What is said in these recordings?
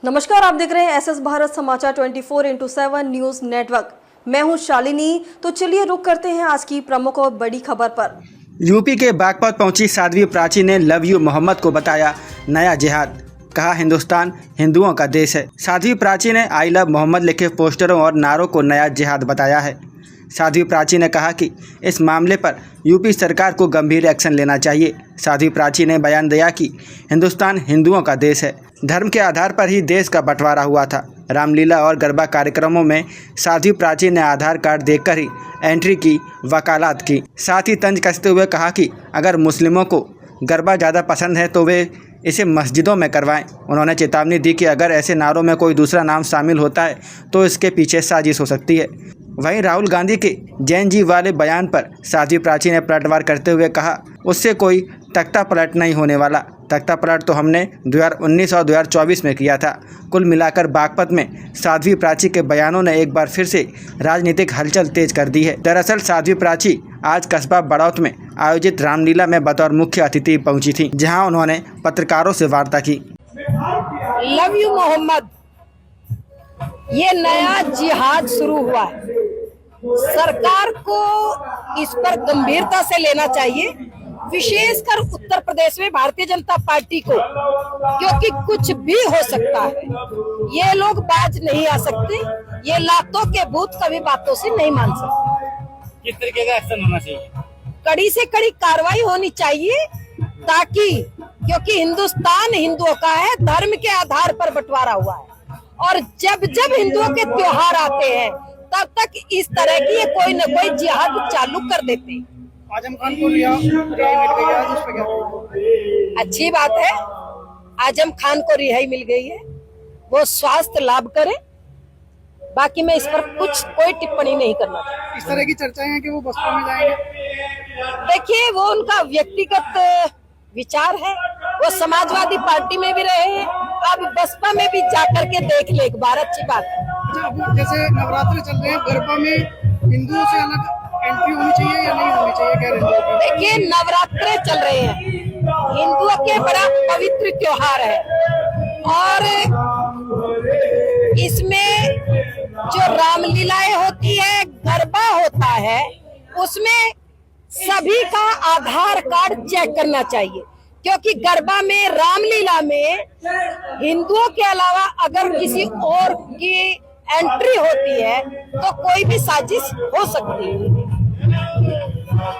नमस्कार, आप देख रहे हैं एसएस भारत समाचार 24x7 न्यूज नेटवर्क। मैं हूं शालिनी। तो चलिए रुक करते हैं आज की प्रमुख और बड़ी खबर पर। यूपी के बागपत पहुंची साध्वी प्राची ने लव यू मोहम्मद को बताया नया जिहाद। कहा हिंदुस्तान हिंदुओं का देश है। साध्वी प्राची ने आई लव मोहम्मद लिखे पोस्टरों और नारों को नया जिहाद बताया है। साध्वी प्राची ने कहा कि इस मामले पर यूपी सरकार को गंभीर एक्शन लेना चाहिए। साध्वी प्राची ने बयान दिया कि हिंदुस्तान हिंदुओं का देश है। धर्म के आधार पर ही देश का बंटवारा हुआ था। रामलीला और गरबा कार्यक्रमों में साध्वी प्राची ने आधार कार्ड देखकर ही एंट्री की वकालत की। साथ ही तंज कसते हुए कहा कि अगर मुस्लिमों को गरबा ज़्यादा पसंद है तो वे इसे मस्जिदों में करवाएं। उन्होंने चेतावनी दी कि अगर ऐसे नारों में कोई दूसरा नाम शामिल होता है तो इसके पीछे साजिश हो सकती है। वहीं राहुल गांधी के जैन जी वाले बयान पर साध्वी प्राची ने पलटवार करते हुए कहा, उससे कोई तख्ता पलट नहीं होने वाला। तख्ता पलट तो हमने 2019 और 2024 में किया था। कुल मिलाकर बागपत में साध्वी प्राची के बयानों ने एक बार फिर से राजनीतिक हलचल तेज कर दी है। दरअसल साध्वी प्राची आज कस्बा बड़ौत में आयोजित रामलीला में बतौर मुख्य अतिथि पहुंची थी, जहां उन्होंने पत्रकारों से वार्ता की। लव यू मोहम्मद, ये नया जिहाद शुरू हुआ है। सरकार को इस पर गंभीरता से लेना चाहिए, विशेषकर उत्तर प्रदेश में भारतीय जनता पार्टी को, क्योंकि कुछ भी हो सकता है। ये लोग बाज नहीं आ सकते, ये लातों के भूत कभी बातों से नहीं मान सकते। किस तरीके का एक्शन होना चाहिए? कड़ी से कड़ी कार्रवाई होनी चाहिए, ताकि क्योंकि हिंदुस्तान हिंदुओं का है, धर्म के आधार पर बंटवारा हुआ है। और जब जब हिंदुओं के त्योहार आते हैं तब तक इस तरह की कोई न कोई जिहाद चालू कर देते हैं। आजम खान को रिहाई मिल गई है, इस पे क्या? अच्छी बात है, आजम खान को रिहाई मिल गई है, वो स्वास्थ्य लाभ करे। बाकी मैं इस पर कोई टिप्पणी नहीं करना चाहता। इस तरह की चर्चाएं हैं कि वो बसपा में जाएंगे। देखिए, वो उनका व्यक्तिगत विचार है। वो समाजवादी पार्टी में भी रहे हैं, अब बसपा में भी जाकर के देख ले, एक बार अच्छी बात है। जैसे नवरात्रि चल रहे हैं, गरबा में हिंदुओं से अलग एंट्री होनी चाहिए या नहीं होनी चाहिए, कह रहे हैं? देखिए, नवरात्रे चल रहे हैं, हिंदुओं के बड़ा पवित्र त्योहार है, और इसमें जो रामलीलाएं होती है, गरबा होता है, उसमें सभी का आधार कार्ड चेक करना चाहिए। क्योंकि गरबा में, रामलीला में हिंदुओं के अलावा अगर किसी और की एंट्री होती है तो कोई भी साजिश हो सकती है।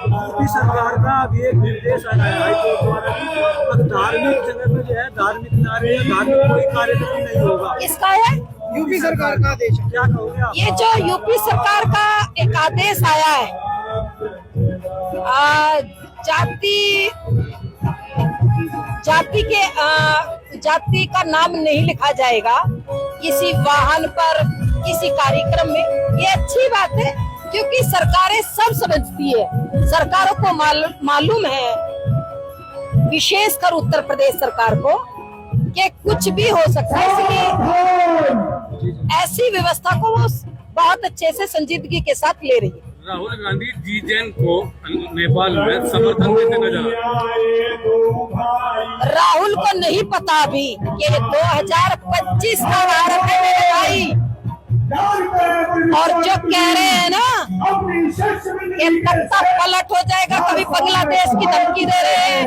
यूपी सरकार का अभी एक निर्देश आया है हाईकोर्ट द्वारा कि धार्मिक जगह पे जो है धार्मिक नारे या धार्मिक कोई कार्यक्रम नहीं होगा। इसका है यूपी सरकार का आदेश है, क्या कहोगे आप? ये जो यूपी सरकार का एक आदेश आया है, जाति का नाम नहीं लिखा जाएगा किसी वाहन पर, किसी कार्यक्रम में, ये अच्छी बात है। क्योंकि सरकारें सब समझती है, सरकारों को मालूम है, विशेषकर उत्तर प्रदेश सरकार को, कि कुछ भी हो सकता है। इसलिए ऐसी व्यवस्था को वो बहुत अच्छे से संजीदगी के साथ ले रही है। राहुल गांधी जी जैन को नेपाल में समर्थन देते नजर राहुल को नहीं पता अभी कि 2025 का भारत है मेरे भाई। और जो कह रहे हैं ना कि तख्ता पलट हो जाएगा, कभी बांग्लादेश की धमकी दे रहे हैं,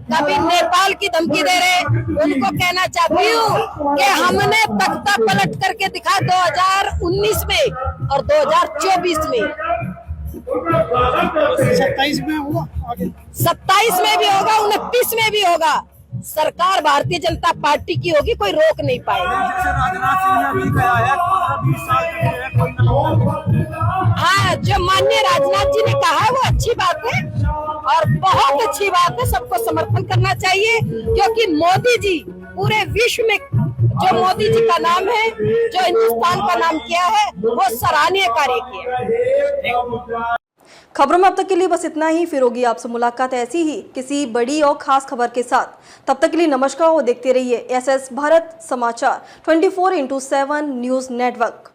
कभी नेपाल की धमकी दे रहे हैं, उनको कहना चाहती हूँ कि हमने तख्ता पलट करके दिखा 2019 में और 2024 में। 27 में होगा, 27 में भी होगा, 29 में भी होगा। सरकार भारतीय जनता पार्टी की होगी, कोई रोक नहीं पाएगा। राजनाथ सिंह ने भी कहा है 15-20 साल तक कोई न। हाँ, जो माननीय राजनाथ जी ने कहा है वो अच्छी बात है, और बहुत अच्छी बात है, सबको समर्थन करना चाहिए। क्योंकि मोदी जी पूरे विश्व में, जो मोदी जी का नाम है, जो हिंदुस्तान का नाम किया है, वो सराहनीय कार्य किया। खबरों में अब तक के लिए बस इतना ही। फिर होगी आपसे मुलाकात ऐसी ही किसी बड़ी और खास खबर के साथ। तब तक के लिए नमस्कार और देखते रहिए एसएस भारत समाचार 24x7 न्यूज नेटवर्क।